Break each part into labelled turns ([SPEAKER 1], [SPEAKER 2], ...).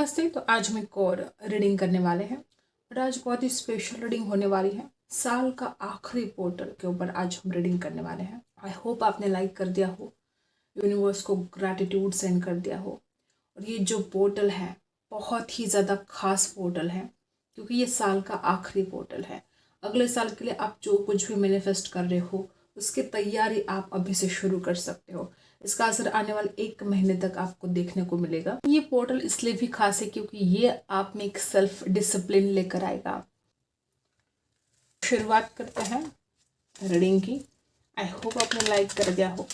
[SPEAKER 1] नमस्ते। तो आज हम एक और रीडिंग करने वाले हैं और आज बहुत ही स्पेशल रीडिंग होने वाली है। साल का आखिरी पोर्टल के ऊपर आज हम रीडिंग करने वाले हैं। आई होप आपने लाइक कर दिया हो, यूनिवर्स को ग्रैटिट्यूड सेंड कर दिया हो। और ये जो पोर्टल है बहुत ही ज़्यादा खास पोर्टल है क्योंकि ये साल का आखिरी पोर्टल है। अगले साल के लिए आप जो कुछ भी मैनिफेस्ट कर रहे हो उसकी तैयारी आप अभी से शुरू कर सकते हो। इसका असर आने वाले 1 महीने तक आपको देखने को मिलेगा। ये पोर्टल इसलिए भी खास है क्योंकि ये आप में एक सेल्फ डिसिप्लिन लेकर आएगा। शुरुआत करते हैं रीडिंग की। आई होप आपने लाइक कर दिया हो।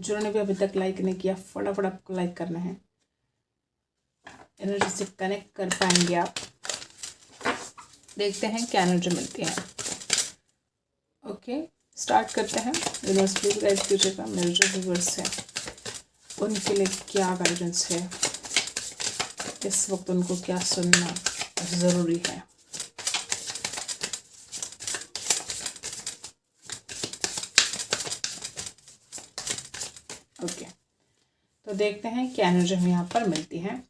[SPEAKER 1] जिन्होंने भी अभी तक लाइक नहीं किया फटाफट आपको लाइक करना है। एनर्जी से कनेक्ट कर पाएंगे आप। देखते हैं क्या एनर्जी मिलती है। ओके, स्टार्ट करते हैं। यूनिवर्स प्लीज गाइड कीजिएगा मेरे जो व्यूअर्स हैं उनके लिए क्या गाइडेंस है, इस वक्त उनको क्या सुनना ज़रूरी है। ओके, तो देखते हैं क्या एनर्जी हमें यहाँ पर मिलती है।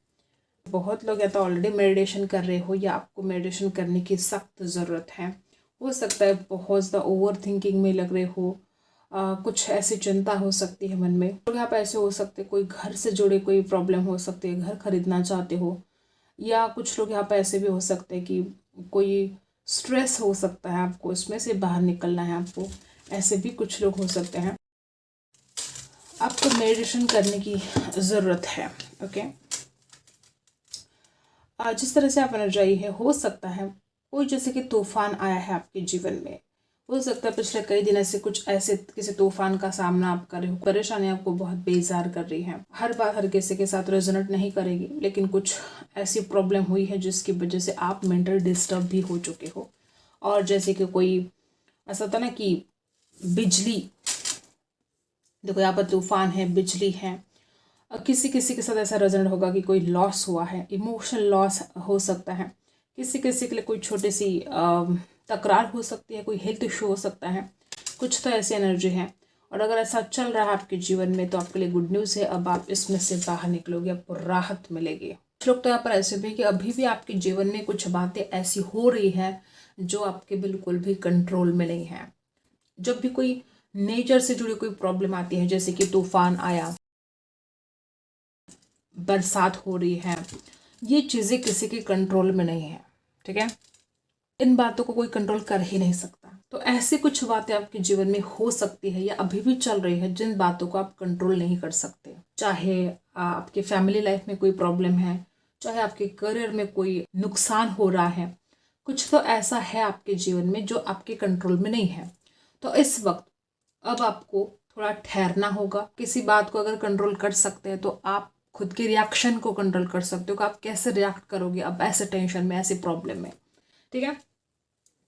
[SPEAKER 1] बहुत लोग या तो ऑलरेडी मेडिटेशन कर रहे हो या आपको मेडिटेशन करने की सख्त ज़रूरत है। हो सकता है बहुत ज़्यादा ओवर थिंकिंग में लग रहे हो। कुछ ऐसी चिंता हो सकती है मन में। लोग यहाँ पे ऐसे हो सकते, कोई घर से जुड़े कोई प्रॉब्लम हो सकती है, घर खरीदना चाहते हो। या कुछ लोग यहाँ पे ऐसे भी हो सकते हैं कि कोई स्ट्रेस हो सकता है, आपको उसमें से बाहर निकलना है आपको। ऐसे भी कुछ लोग हो सकते हैं। आपको मेडिटेशन करने की ज़रूरत है। ओके, जिस तरह से आप एनर्जाई है, हो सकता है कोई जैसे कि तूफान आया है आपके जीवन में। हो सकता है पिछले कई दिन से कुछ ऐसे किसी तूफान का सामना आप कर रहे हो। परेशानी आपको बहुत बेजार कर रही है। हर बात हर किसी के साथ रेजोनेट नहीं करेगी, लेकिन कुछ ऐसी प्रॉब्लम हुई है जिसकी वजह से आप मेंटल डिस्टर्ब भी हो चुके हो। और जैसे कि कोई ऐसा होता ना कि बिजली, देखो यहाँ पर तूफान है, बिजली है। किसी किसी के साथ ऐसा रेजोनेट होगा कि कोई लॉस हुआ है, इमोशनल लॉस हो सकता है। किसी किसी के लिए कोई छोटी सी तकरार हो सकती है, कोई हेल्थ इशू हो सकता है। कुछ तो ऐसी एनर्जी है। और अगर ऐसा चल रहा है आपके जीवन में तो आपके लिए गुड न्यूज़ है। अब आप इसमें से बाहर निकलोगे, आपको राहत मिलेगी। कुछ लोग तो यहाँ पर ऐसे भी कि अभी भी आपके जीवन में कुछ बातें ऐसी हो रही है जो आपके बिल्कुल भी कंट्रोल में नहीं है। जब भी कोई नेचर से जुड़ी कोई प्रॉब्लम आती है, जैसे कि तूफान आया, बरसात हो रही है, ये चीज़ें किसी के कंट्रोल में नहीं है। ठीक है, इन बातों को कोई कंट्रोल कर ही नहीं सकता। तो ऐसी कुछ बातें आपके जीवन में हो सकती है या अभी भी चल रही है जिन बातों को आप कंट्रोल नहीं कर सकते। चाहे आपके फैमिली लाइफ में कोई प्रॉब्लम है, चाहे आपके करियर में कोई नुकसान हो रहा है, कुछ तो ऐसा है आपके जीवन में जो आपके कंट्रोल में नहीं है। तो इस वक्त अब आपको थोड़ा ठहरना होगा। किसी बात को अगर कंट्रोल कर सकते हैं तो आप खुद के रिएक्शन को कंट्रोल कर सकते हो कि आप कैसे रिएक्ट करोगे अब ऐसे टेंशन में, ऐसे प्रॉब्लम में। ठीक है,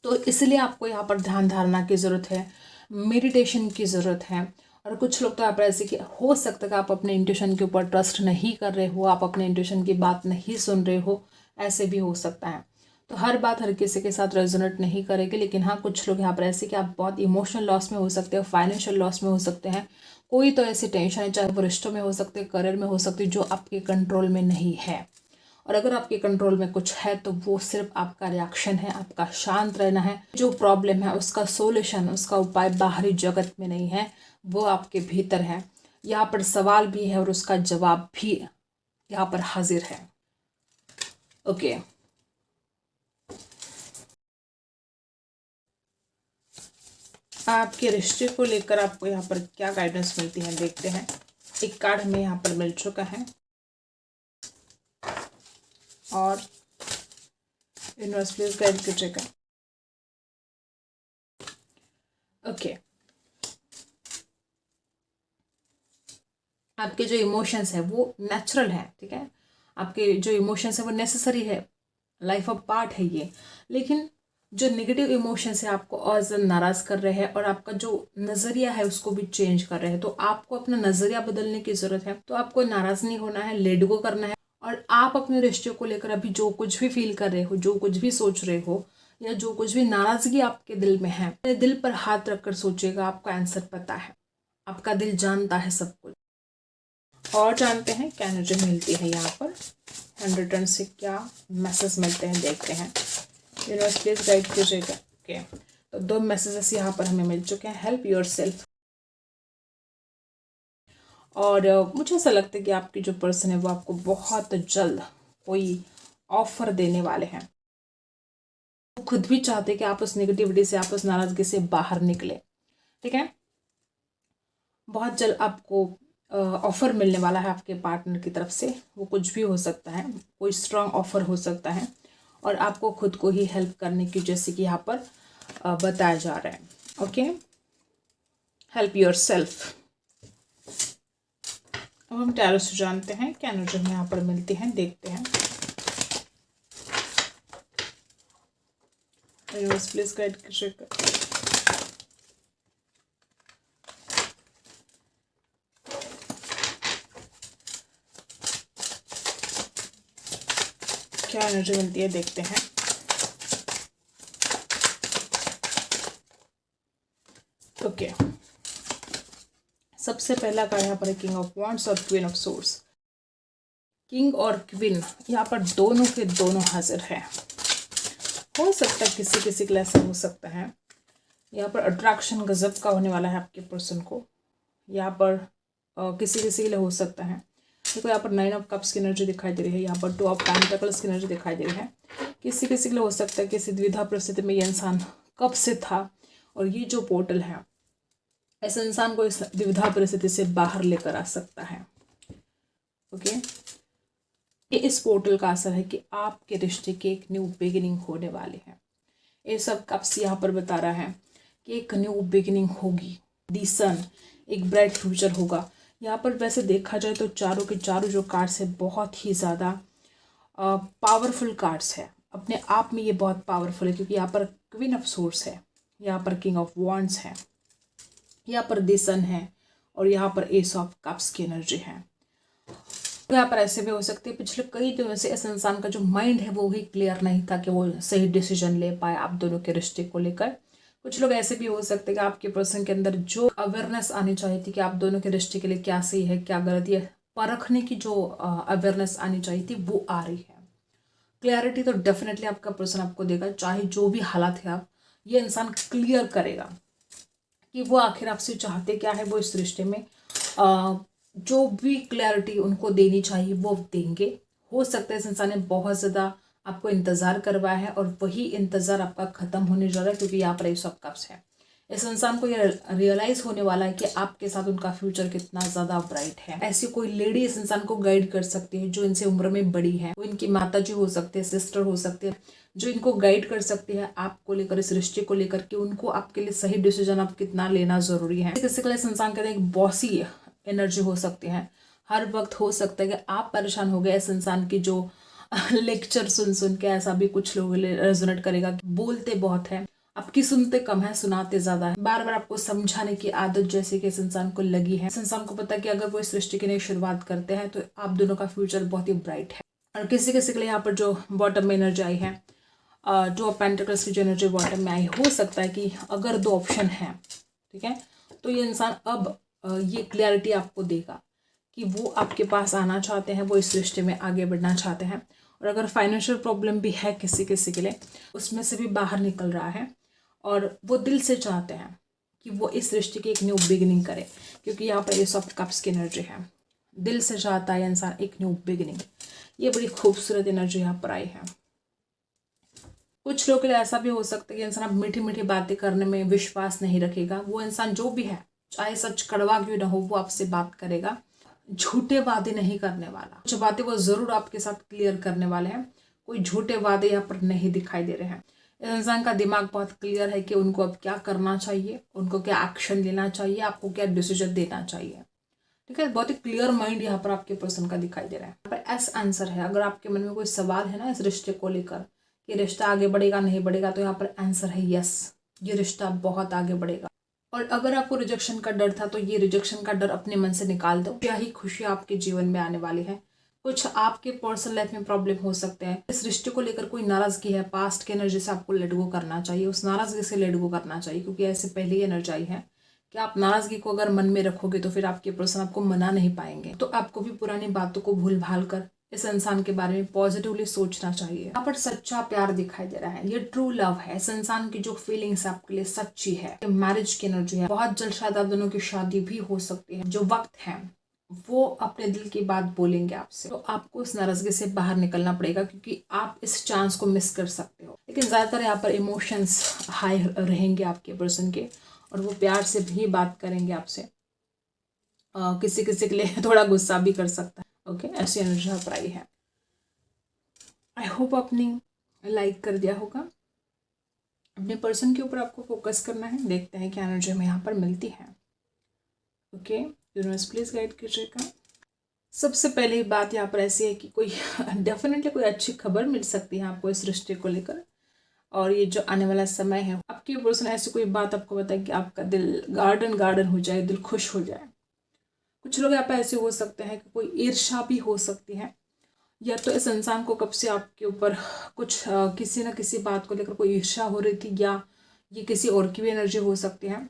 [SPEAKER 1] तो इसलिए आपको यहाँ पर ध्यान धारणा की ज़रूरत है, मेडिटेशन की ज़रूरत है। और कुछ लोग तो यहाँ पर ऐसे कि हो सकता है कि आप अपने इंट्यूशन के ऊपर ट्रस्ट नहीं कर रहे हो, आप अपने इंट्यूशन की बात नहीं सुन रहे हो, ऐसे भी हो सकता है। तो हर बात हर किसी के साथ रेजोनेट नहीं करेगी, लेकिन हाँ कुछ लोग यहाँ पर ऐसे कि आप बहुत इमोशनल लॉस में हो सकते हो, फाइनेंशियल लॉस में हो सकते हैं। कोई तो ऐसी टेंशन है, चाहे वो रिश्तों में हो सकते हैं, करियर में हो सकती है, जो आपके कंट्रोल में नहीं है। और अगर आपके कंट्रोल में कुछ है तो वो सिर्फ आपका रिएक्शन है, आपका शांत रहना है। जो प्रॉब्लम है उसका सोल्यूशन, उसका उपाय बाहरी जगत में नहीं है, वो आपके भीतर है। यहाँ पर सवाल भी है और उसका जवाब भी यहाँ पर हाजिर है। ओके, आपके रिश्ते को लेकर आपको यहाँ पर क्या गाइडेंस मिलती है, देखते हैं। एक कार्ड हमें यहाँ पर मिल चुका है और यूनिवर्स प्लीज गाइड कीजिएगा। ओके, आपके जो इमोशंस है वो नेचुरल है। ठीक है, आपके जो इमोशंस है वो नेसेसरी है, लाइफ ऑफ पार्ट है ये। लेकिन जो नेगेटिव इमोशंस है आपको और ज़्यादा नाराज़ कर रहे हैं और आपका जो नज़रिया है उसको भी चेंज कर रहे हैं। तो आपको अपना नज़रिया बदलने की ज़रूरत है। तो आपको नाराज़ नहीं होना है, लेट गो करना है। और आप अपने रिश्ते को लेकर अभी जो कुछ भी फील कर रहे हो, जो कुछ भी सोच रहे हो, या जो कुछ भी नाराज़गी आपके दिल में है, अपने दिल पर हाथ रखकर सोचिएगा। आपका आंसर पता है, आपका दिल जानता है सब कुछ। और जानते हैं क्या एनर्जी मिलती है यहाँ पर, 100 टन से क्या मैसेज मिलते हैं देखते हैं। यूनिवर्स प्लीज गाइड कीजिएगा। ओके, तो 2 मैसेजेस यहाँ पर हमें मिल चुके हैं। हेल्प योर सेल्फ, और मुझे ऐसा लगता है कि आपकी जो पर्सन है वो आपको बहुत जल्द कोई ऑफर देने वाले हैं। वो खुद भी चाहते हैं कि आप उस नेगेटिविटी से, आप उस नाराजगी से बाहर निकले। ठीक है, बहुत जल्द आपको ऑफर मिलने वाला है आपके पार्टनर की तरफ से। वो कुछ भी हो सकता है, कोई स्ट्रांग ऑफर हो सकता है, और आपको खुद को ही हेल्प करने की, जैसे कि यहाँ पर बताया जा रहा है। Okay, help your self. अब हम टैरो से जानते हैं क्या एनर्जी हमें यहाँ पर मिलती है, देखते हैं। यूनिवर्स प्लीज गाइड कीजिएगा। क्या एनर्जी मिलती है देखते हैं। ओके, सबसे पहला कार्ड यहाँ पर है किंग ऑफ वॉन्ड्स और क्वीन ऑफ सोर्ड्स। किंग और क्वीन यहाँ पर दोनों के दोनों हाजिर हैं। हो सकता है किसी किसी के लिए ऐसा हो सकता है, यहाँ पर अट्रैक्शन गजब का होने वाला है आपके पर्सन को। यहाँ पर किसी किसी के लिए हो सकता है, देखो यहाँ पर 9 ऑफ कप्स की एनर्जी दिखाई दे रही है, यहाँ पर 2 ऑफ पेंटिकल्स की एनर्जी दिखाई दे रही है। किसी किसी के लिए हो सकता है किसी द्विधा परिस्थिति में ये इंसान कब से था, और ये जो पोर्टल है ऐसे इंसान को इस द्विधा परिस्थिति से बाहर लेकर आ सकता है। ओके, ये इस पोर्टल का असर है कि आपके रिश्ते की एक न्यू बिगिनिंग होने वाली है। ये सब कप्स यहाँ पर बता रहा है कि एक न्यू बिगिनिंग होगी, दी सन, एक ब्राइट फ्यूचर होगा। यहाँ पर वैसे देखा जाए तो चारों के चारों जो कार्ड्स है बहुत ही ज़्यादा पावरफुल कार्ड्स है, अपने आप में ये बहुत पावरफुल है, क्योंकि यहाँ पर क्वीन ऑफ सोर्ड्स है, यहाँ पर किंग ऑफ वॉन्ड्स है, यहाँ पर दी सन है, और यहाँ पर एस ऑफ कप्स की एनर्जी है। तो यहाँ पर ऐसे भी हो सकते हैं पिछले कई दिनों से इस इंसान का जो माइंड है वो भी क्लियर नहीं था कि वो सही डिसीजन ले पाए आप दोनों के रिश्ते को लेकर। कुछ लोग ऐसे भी हो सकते हैं कि आपके पर्सन के अंदर जो अवेयरनेस आनी चाहिए थी कि आप दोनों के रिश्ते के लिए क्या सही है क्या गलत है, परखने की जो अवेयरनेस आनी चाहिए थी वो आ रही है। क्लैरिटी तो डेफिनेटली आपका पर्सन आपको देगा, चाहे जो भी हालात है आप, ये इंसान क्लियर करेगा कि वो आखिर आपसे चाहते क्या है। वो इस रिश्ते में जो भी क्लैरिटी उनको देनी चाहिए वो देंगे। हो सकता है इस इंसान ने बहुत ज़्यादा आपको इंतज़ार करवाया है और वही इंतज़ार आपका ख़त्म होने जा रहा है, क्योंकि यहाँ पर एस ऑफ कप्स है। इस इंसान को ये रियलाइज़ होने वाला है कि आपके साथ उनका फ्यूचर कितना ज़्यादा ब्राइट है। ऐसी कोई लेडी इस इंसान को गाइड कर सकती है जो इनसे उम्र में बड़ी है, वो इनकी माताजी हो सकती है, सिस्टर हो सकती है, जो इनको गाइड कर सकती है आपको लेकर, इस रिश्ते को लेकर कि उनको आपके लिए सही डिसीजन आप कितना लेना ज़रूरी है। किसी के लिए इस इंसान के अंदर एक बॉसी एनर्जी हो सकती है। हर वक्त हो सकता है कि आप परेशान हो गए इस इंसान की जो लेक्चर सुन सुन के, ऐसा भी कुछ लोगों के लिए रेजोनेट करेगा। बोलते बहुत है, आपकी सुनते कम है, सुनाते ज्यादा है। बार बार आपको समझाने की आदत जैसे कि इस इंसान को लगी है। इस इंसान को पता है कि अगर वो इस रिश्ते की नई शुरुआत करते हैं तो आप दोनों का फ्यूचर बहुत ही ब्राइट है। और किसी किसी के लिए यहाँ पर जो बॉटम में एनर्जी आई है, जो पेंटिकल्स की जो एनर्जी बॉटम में आई, हो सकता है कि अगर 2 ऑप्शन है, ठीक है, तो ये इंसान अब ये क्लैरिटी आपको देगा कि वो आपके पास आना चाहते हैं, वो इस रिश्ते में आगे बढ़ना चाहते हैं। और अगर फाइनेंशियल प्रॉब्लम भी है किसी किसी के लिए, उसमें से भी बाहर निकल रहा है, और वो दिल से चाहते हैं कि वो इस रिश्ते की एक न्यू बिगिनिंग करे, क्योंकि यहाँ पर एस ऑफ कप्स की एनर्जी है। दिल से चाहता है इंसान एक न्यू बिगिनिंग। ये बड़ी खूबसूरत एनर्जी यहाँ पर आई है। कुछ लोगों के लिए ऐसा भी हो सकता है कि इंसान अब मीठी मीठी बातें करने में विश्वास नहीं रखेगा। वो इंसान जो भी है, चाहे सच कड़वा क्यों ना हो, वो आपसे बात करेगा, झूठे वादे नहीं करने वाला। कुछ बातें वो जरूर आपके साथ क्लियर करने वाले हैं। कोई झूठे वादे यहाँ पर नहीं दिखाई दे रहे हैं। इस इंसान का दिमाग बहुत क्लियर है कि उनको अब क्या करना चाहिए, उनको क्या एक्शन लेना चाहिए, आपको क्या डिसीजन देना चाहिए। ठीक है, बहुत ही क्लियर माइंड यहाँ पर आपके पर्सन का दिखाई दे रहा है। यहाँ पर एस आंसर है। अगर आपके मन में कोई सवाल है ना इस रिश्ते को लेकर कि रिश्ता आगे बढ़ेगा नहीं बढ़ेगा, तो यहाँ पर आंसर है यस, ये रिश्ता बहुत आगे बढ़ेगा। और अगर आपको रिजेक्शन का डर था तो ये रिजेक्शन का डर अपने मन से निकाल दो। क्या ही खुशी आपके जीवन में आने वाली है। कुछ आपके पर्सनल लाइफ में प्रॉब्लम हो सकते हैं, इस रिश्ते को लेकर कोई नाराजगी है, पास्ट के एनर्जी से आपको लेट गो करना चाहिए, उस नाराजगी से लेट गो करना चाहिए, क्योंकि ऐसे पहले ही एनर्जी आई है कि आप नाराज़गी को अगर मन में रखोगे तो फिर आपके पर्सन आपको मना नहीं पाएंगे। तो आपको भी पुरानी बातों को भूल भाल कर इस इंसान के बारे में पॉजिटिवली सोचना चाहिए। यहाँ पर सच्चा प्यार दिखाई दे रहा है, ये ट्रू लव है। इस इंसान की जो फीलिंग्स आपके लिए सच्ची है, मैरिज की एनर्जी है। बहुत जल्द शायद आप दोनों की शादी भी हो सकती है। जो वक्त है वो अपने दिल की बात बोलेंगे आपसे। तो आपको उस नाराजगी से बाहर निकलना पड़ेगा, क्योंकि आप इस चांस को मिस कर सकते हो। लेकिन ज्यादातर यहाँ पर इमोशंस हाई रहेंगे आपके पर्सन के, और वो प्यार से भी बात करेंगे आपसे। किसी किसी के लिए थोड़ा गुस्सा भी कर सकता है। ओके, ऐसी एनर्जी यहाँ पर आई है। आई होप आपने लाइक कर दिया होगा। अपने पर्सन के ऊपर आपको फोकस करना है। देखते हैं क्या एनर्जी हमें यहाँ पर मिलती है। ओके, यूनिवर्स प्लीज गाइड कीजिएगा। सबसे पहली बात यहाँ पर ऐसी है कि कोई डेफिनेटली कोई अच्छी खबर मिल सकती है आपको इस रिश्ते को लेकर। और ये जो आने वाला समय है, आपके पर्सन ऐसी कोई बात आपको बताए कि आपका दिल गार्डन गार्डन हो जाए, दिल खुश हो जाए। कुछ लोग यहाँ पे ऐसे हो सकते हैं कि कोई ईर्ष्या भी हो सकती है, या तो इस इंसान को कब से आपके ऊपर कुछ किसी न किसी बात को लेकर कोई ईर्ष्या हो रही थी, या ये किसी और की भी एनर्जी हो सकती है,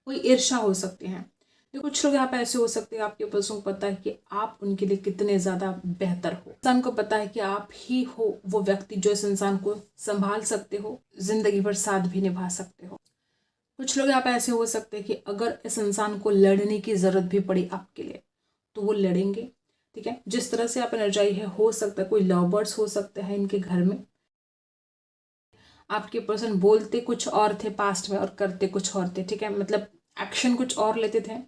[SPEAKER 1] कोई ईर्ष्या हो सकती है। तो कुछ लोग यहाँ पे ऐसे हो सकते हैं, आपके पर्सन को पता है कि आप उनके लिए कितने ज़्यादा बेहतर हो। इंसान को पता है कि आप ही हो वो व्यक्ति जो इस इंसान को संभाल सकते हो, जिंदगी भर साथ भी निभा सकते हो। कुछ लोग यहाँ पे ऐसे हो सकते हैं कि अगर इस इंसान को लड़ने की ज़रूरत भी पड़ी आपके लिए तो वो लड़ेंगे। ठीक है, जिस तरह से आप एनर्जाई है, हो सकता है कोई लव बर्ड्स हो सकते हैं इनके घर में। आपके पर्सन बोलते कुछ और थे पास्ट में और करते कुछ और थे। ठीक है, मतलब एक्शन कुछ और लेते थे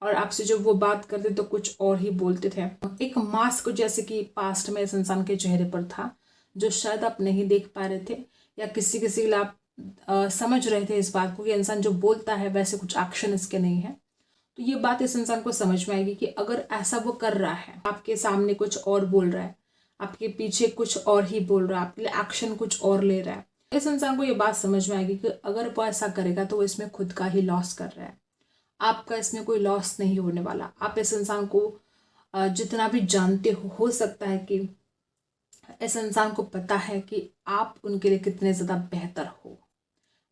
[SPEAKER 1] और आपसे जब वो बात करते तो कुछ और ही बोलते थे। एक मास्क जैसे कि पास्ट में इस इंसान के चेहरे पर था, जो शायद आप नहीं देख पा रहे थे, या किसी किसी के लिए आप समझ रहे थे इस बात को कि इंसान जो बोलता है वैसे कुछ एक्शन इसके नहीं है। तो ये बात इस इंसान को समझ में आएगी कि अगर ऐसा वो कर रहा है, आपके सामने कुछ और बोल रहा है, आपके पीछे कुछ और ही बोल रहा है, आपके लिए एक्शन कुछ और ले रहा है, इस इंसान को ये बात समझ में आएगी कि अगर वो ऐसा करेगा तो वो इसमें खुद का ही लॉस कर रहा है। आपका इसमें कोई लॉस नहीं होने वाला। आप इस इंसान को जितना भी जानते हो सकता है कि इस इंसान को पता है कि आप उनके लिए कितने ज़्यादा बेहतर हो।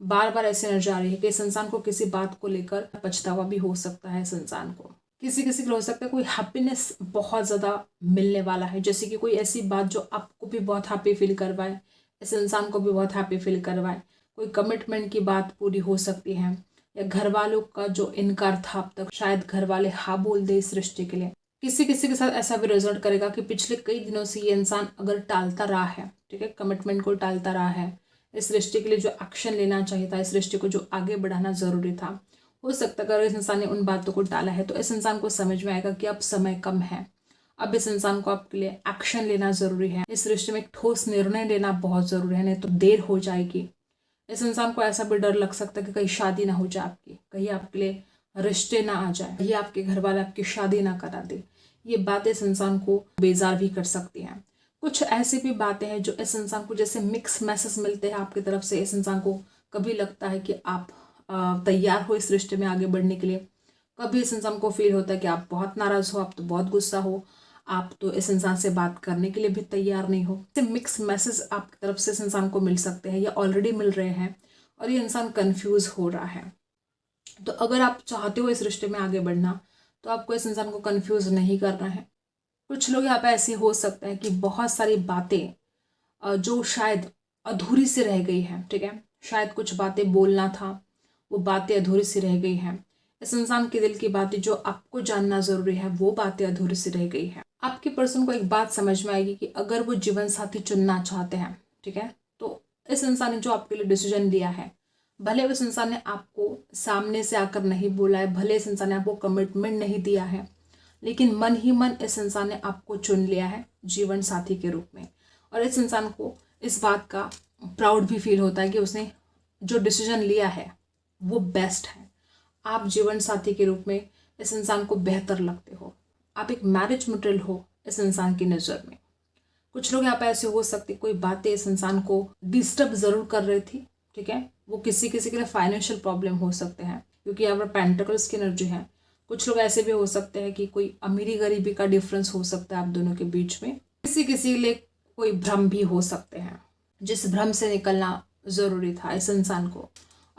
[SPEAKER 1] बार बार ऐसे नजर आ रही है कि इस इंसान को किसी बात को लेकर पछतावा भी हो सकता है। इस इंसान को किसी किसी को हो सकता है कोई हैप्पीनेस बहुत ज़्यादा मिलने वाला है, जैसे कि कोई ऐसी बात जो आपको भी बहुत हैप्पी फील करवाए, इस इंसान को भी बहुत हैप्पी फील करवाए। कोई कमिटमेंट की बात पूरी हो सकती है, या घर वालों का जो इनकार था अब तक, शायद घर वाले हाँ बोल दे इस रिश्ते के लिए। किसी किसी के साथ ऐसा भी रिजल्ट करेगा कि पिछले कई दिनों से ये इंसान अगर टालता रहा है, ठीक है, कमिटमेंट को टालता रहा है, इस रिश्ते के लिए जो एक्शन लेना चाहिए था, इस रिश्ते को जो आगे बढ़ाना जरूरी था, हो सकता है अगर इस इंसान ने उन बातों को टाला है तो इस इंसान को समझ में आएगा कि अब समय कम है, अब इस इंसान को आपके लिए एक्शन लेना जरूरी है, इस रिश्ते में एक ठोस निर्णय लेना बहुत जरूरी है, नहीं तो देर हो जाएगी। इस इंसान को ऐसा भी डर लग सकता है कि कहीं शादी ना हो जाए आपकी, कहीं आपके लिए रिश्ते ना आ जाए, ये आपके घर वाले आपकी शादी ना करा दे। ये बातें इस इंसान को बेजार भी कर सकती हैं। कुछ ऐसी भी बातें हैं जो इस इंसान को जैसे मिक्स मैसेज मिलते हैं आपकी तरफ से। इस इंसान को कभी लगता है कि आप तैयार हो इस रिश्ते में आगे बढ़ने के लिए, कभी इस इंसान को फील होता है कि आप बहुत नाराज हो, आप तो बहुत गुस्सा हो, आप तो इस इंसान से बात करने के लिए भी तैयार नहीं हो। मिक्स मैसेज आपकी तरफ से इस इंसान को मिल सकते हैं या ऑलरेडी मिल रहे हैं, और ये इंसान कंफ्यूज हो रहा है। तो अगर आप चाहते हो इस रिश्ते में आगे बढ़ना तो आपको इस इंसान को कंफ्यूज नहीं करना है। कुछ लोग यहाँ पे ऐसे हो सकते हैं कि बहुत सारी बातें जो शायद अधूरी सी रह गई है, ठीक है, शायद कुछ बातें बोलना था, वो बातें अधूरी सी रह गई हैं। इस इंसान के दिल की बातें जो आपको जानना जरूरी है, वो बातें अधूरी सी रह गई है। आपके पर्सन को एक बात समझ में आएगी कि अगर वो जीवन साथी चुनना चाहते हैं, ठीक है, तो इस इंसान ने जो आपके लिए डिसीजन लिया है, भले उस इंसान ने आपको सामने से आकर नहीं बोला है, भले इस इंसान ने आपको कमिटमेंट नहीं दिया है, लेकिन मन ही मन इस इंसान ने आपको चुन लिया है जीवन साथी के रूप में। और इस इंसान को इस बात का प्राउड भी फील होता है कि उसने जो डिसीजन लिया है वो बेस्ट है। आप जीवन साथी के रूप में इस इंसान को बेहतर लगते हो, आप एक मैरिज मटेरियल हो इस इंसान की नज़र में। कुछ लोग यहाँ पे ऐसे हो सकते कोई बातें इस इंसान को डिस्टर्ब जरूर कर रही थी, ठीक है, वो किसी किसी के लिए फाइनेंशियल प्रॉब्लम हो सकते हैं, क्योंकि यहाँ पर पेंटिकल्स की एनर्जी है। कुछ लोग ऐसे भी हो सकते हैं कि कोई अमीरी गरीबी का डिफरेंस हो सकता है आप दोनों के बीच में। किसी किसी के लिए कोई भ्रम भी हो सकते हैं, जिस भ्रम से निकलना जरूरी था इस इंसान को।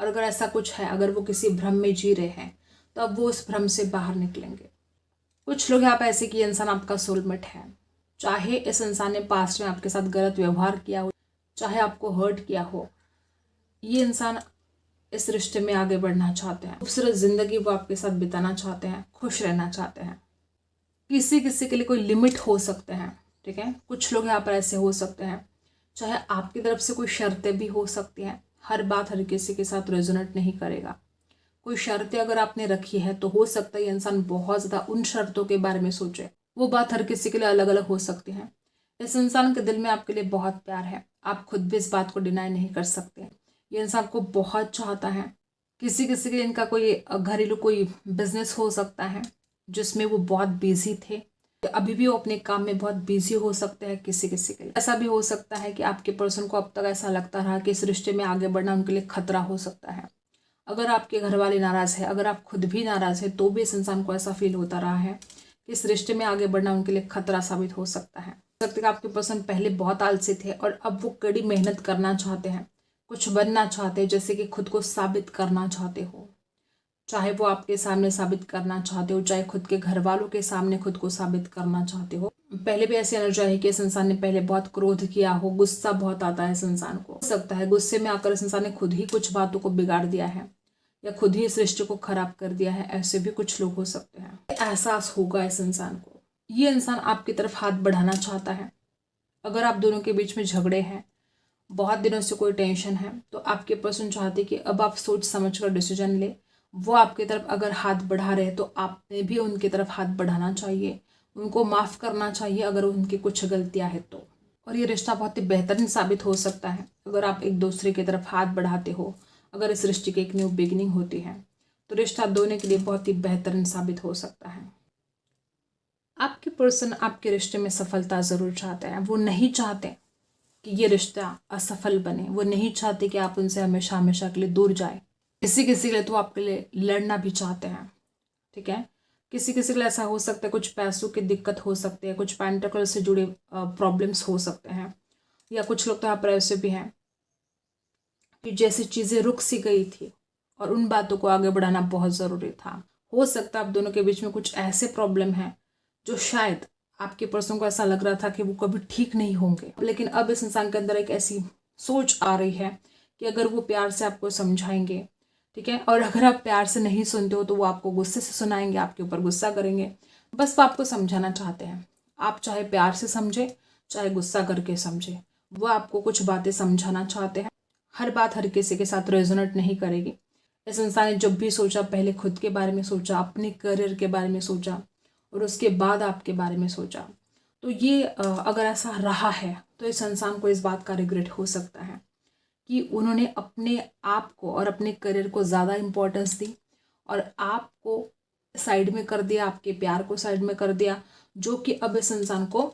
[SPEAKER 1] और अगर ऐसा कुछ है, अगर वो किसी भ्रम में जी रहे हैं, तो अब वो उस भ्रम से बाहर निकलेंगे। कुछ लोग यहाँ पे ऐसे कि ये इंसान आपका सोलमेट है। चाहे इस इंसान ने पास्ट में आपके साथ गलत व्यवहार किया हो, चाहे आपको हर्ट किया हो, ये इंसान इस रिश्ते में आगे बढ़ना चाहते हैं। खूबसूरत जिंदगी वो आपके साथ बिताना चाहते हैं, खुश रहना चाहते हैं। किसी किसी के लिए कोई लिमिट हो सकते हैं, ठीक है। कुछ लोग यहाँ पर ऐसे हो सकते हैं, चाहे आपकी तरफ से कोई शर्तें भी हो सकती हैं। हर बात हर किसी के साथ रेजोनेट नहीं करेगा। कोई शर्तें अगर आपने रखी है तो हो सकता है ये इंसान बहुत ज़्यादा उन शर्तों के बारे में सोचे। वो बात हर किसी के लिए अलग अलग हो सकती है। इस इंसान के दिल में आपके लिए बहुत प्यार है, आप खुद भी इस बात को डिनाई नहीं कर सकते। ये इंसान को बहुत चाहता है। किसी किसी के लिए इनका कोई घरेलू कोई बिजनेस हो सकता है जिसमें वो बहुत बिजी थे, अभी भी वो अपने काम में बहुत बिजी हो सकते हैं। किसी किसी के लिए ऐसा भी हो सकता है कि आपके पर्सन को अब तक ऐसा लगता रहा कि इस रिश्ते में आगे बढ़ना उनके लिए खतरा हो सकता है। अगर आपके घर वाले नाराज़ है, अगर आप खुद भी नाराज़ है, तो भी इस इंसान को ऐसा फील होता रहा है कि इस रिश्ते में आगे बढ़ना उनके लिए खतरा साबित हो सकता है। हो सकता है कि आपके पर्सन पहले बहुत आलसी थे और अब वो कड़ी मेहनत करना चाहते हैं, कुछ बनना चाहते हैं, जैसे कि खुद को साबित करना चाहते हो। चाहे वो आपके सामने साबित करना चाहते हो, चाहे खुद के घर वालों के सामने खुद को साबित करना चाहते हो। पहले भी ऐसी एनर्जी है कि इस इंसान ने पहले बहुत क्रोध किया हो, गुस्सा बहुत आता है इस इंसान को। हो सकता है गुस्से में आकर इस इंसान ने खुद ही कुछ बातों को बिगाड़ दिया है या खुद ही इस रिश्ते को खराब कर दिया है। ऐसे भी कुछ लोग हो सकते हैं। एहसास होगा इस इंसान को। ये इंसान आपकी तरफ हाथ बढ़ाना चाहता है। अगर आप दोनों के बीच में झगड़े हैं, बहुत दिनों से कोई टेंशन है, तो आपके पर्सन चाहते कि अब आप सोच समझ कर डिसीजन ले। वो आपकी तरफ अगर हाथ बढ़ा रहे हैं तो आपने भी उनकी तरफ हाथ बढ़ाना चाहिए, उनको माफ़ करना चाहिए अगर उनकी कुछ गलतियां हैं तो। और ये रिश्ता बहुत ही बेहतरीन साबित हो सकता है अगर आप एक दूसरे की तरफ हाथ बढ़ाते हो। अगर इस रिश्ते की एक न्यू बिगिनिंग होती है तो रिश्ता दोनों के लिए बहुत ही बेहतरीन साबित हो सकता है। आपके पर्सन आपके रिश्ते में सफलता ज़रूर चाहते हैं। वो नहीं चाहते कि ये रिश्ता असफल बने। वो नहीं चाहते कि आप उनसे हमेशा हमेशा के लिए दूर जाए। किसी किसी के लिए तो आपके लिए लड़ना भी चाहते हैं, ठीक है। किसी किसी के लिए ऐसा हो सकता है, कुछ पैसों की दिक्कत हो सकती है, कुछ पेंटिकल से जुड़े प्रॉब्लम्स हो सकते हैं, या कुछ लोग तो यहाँ पर ऐसे भी हैं कि जैसी चीज़ें रुक सी गई थी और उन बातों को आगे बढ़ाना बहुत ज़रूरी था। हो सकता है आप दोनों के बीच में कुछ ऐसे प्रॉब्लम हैं जो शायद आपके पर्सन को ऐसा लग रहा था कि वो कभी ठीक नहीं होंगे, लेकिन अब इस इंसान के अंदर एक ऐसी सोच आ रही है कि अगर वो प्यार से आपको समझाएंगे, ठीक है, और अगर आप प्यार से नहीं सुनते हो तो वो आपको गुस्से से सुनाएंगे, आपके ऊपर गुस्सा करेंगे। बस वो आपको समझाना चाहते हैं। आप चाहे प्यार से समझे, चाहे गुस्सा करके समझे, वो आपको कुछ बातें समझाना चाहते हैं। हर बात हर किसी के साथ रेजोनेट नहीं करेगी। इस इंसान ने जब भी सोचा, पहले खुद के बारे में सोचा, अपने करियर के बारे में सोचा और उसके बाद आपके बारे में सोचा। तो ये अगर ऐसा रहा है तो इस इंसान को इस बात का रिग्रेट हो सकता है कि उन्होंने अपने आप को और अपने करियर को ज़्यादा इम्पोर्टेंस दी और आपको साइड में कर दिया, आपके प्यार को साइड में कर दिया, जो कि अब इस इंसान को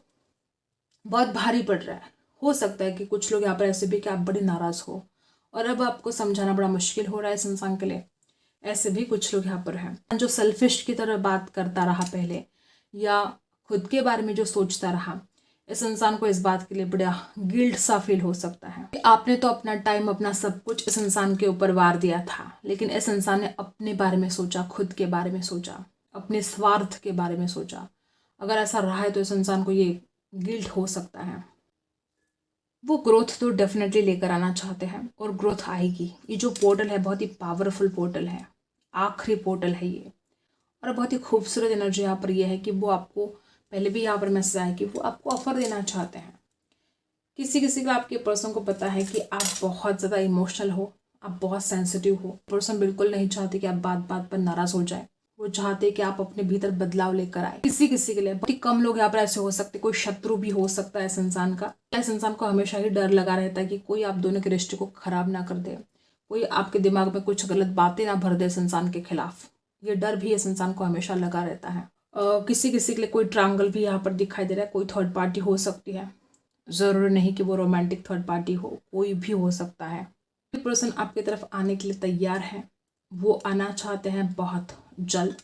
[SPEAKER 1] बहुत भारी पड़ रहा है। हो सकता है कि कुछ लोग यहाँ पर ऐसे भी कि आप बड़े नाराज़ हो और अब आपको समझाना बड़ा मुश्किल हो रहा है इस इंसान के लिए। ऐसे भी कुछ लोग यहाँ पर हैं जो सेल्फिश की तरह बात करता रहा पहले, या खुद के बारे में जो सोचता रहा। इस इंसान को इस बात के लिए बड़ा गिल्ट सा फील हो सकता है। आपने तो अपना टाइम, अपना सब कुछ इस इंसान के ऊपर वार दिया था, लेकिन इस इंसान ने अपने बारे में सोचा, खुद के बारे में सोचा, अपने स्वार्थ के बारे में सोचा। अगर ऐसा रहा है तो इस इंसान को ये गिल्ट हो सकता है। वो ग्रोथ तो डेफिनेटली लेकर आना चाहते हैं और ग्रोथ आएगी। ये जो पोर्टल है बहुत ही पावरफुल पोर्टल है, आखिरी पोर्टल है ये, और बहुत ही खूबसूरत एनर्जी यहाँ पर यह है कि वो आपको, पहले भी यहाँ पर मैसेज आया कि वो आपको ऑफर देना चाहते हैं। किसी किसी को आपके पर्सन को पता है कि आप बहुत ज़्यादा इमोशनल हो, आप बहुत सेंसिटिव हो। पर्सन बिल्कुल नहीं चाहते कि आप बात बात पर नाराज़ हो जाए। वो चाहते कि आप अपने भीतर बदलाव लेकर आए। किसी किसी के लिए बहुत ही कम लोग यहाँ पर ऐसे हो सकते, कोई शत्रु भी हो सकता है इस इंसान का। इस इंसान को हमेशा ही डर लगा रहता है कि कोई आप दोनों के रिश्ते को खराब ना कर दे, कोई आपके दिमाग में कुछ गलत बातें ना भर दे इस इंसान के खिलाफ। ये डर भी इस इंसान को हमेशा लगा रहता है। किसी किसी के लिए कोई ट्रायंगल भी यहाँ पर दिखाई दे रहा है, कोई थर्ड पार्टी हो सकती है। ज़रूरी नहीं कि वो रोमांटिक थर्ड पार्टी हो, कोई भी हो सकता है। ये पर्सन आपकी तरफ आने के लिए तैयार है, वो आना चाहते हैं बहुत जल्द।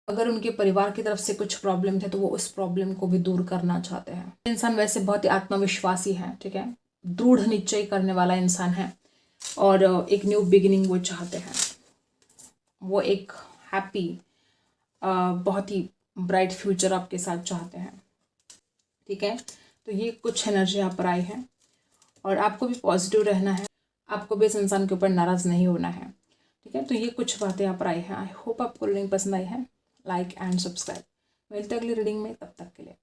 [SPEAKER 1] अगर उनके परिवार की तरफ से कुछ प्रॉब्लम थे तो वो उस प्रॉब्लम को भी दूर करना चाहते हैं। इंसान वैसे बहुत ही आत्मविश्वासी है, ठीक है, दृढ़ निश्चय करने वाला इंसान है। और एक न्यू बिगिनिंग वो चाहते हैं। वो एक हैप्पी बहुत ही ब्राइट फ्यूचर आपके साथ चाहते हैं। ठीक है, तो ये कुछ एनर्जी यहाँ पर आई है और आपको भी पॉजिटिव रहना है, आपको भी इस इंसान के ऊपर नाराज़ नहीं होना है। ठीक है, तो ये कुछ बातें यहाँ पर आई हैं। आई होप आपको रीडिंग पसंद आई है। Like and subscribe. मिलते हैं अगली रीडिंग में, तब तक के लिए।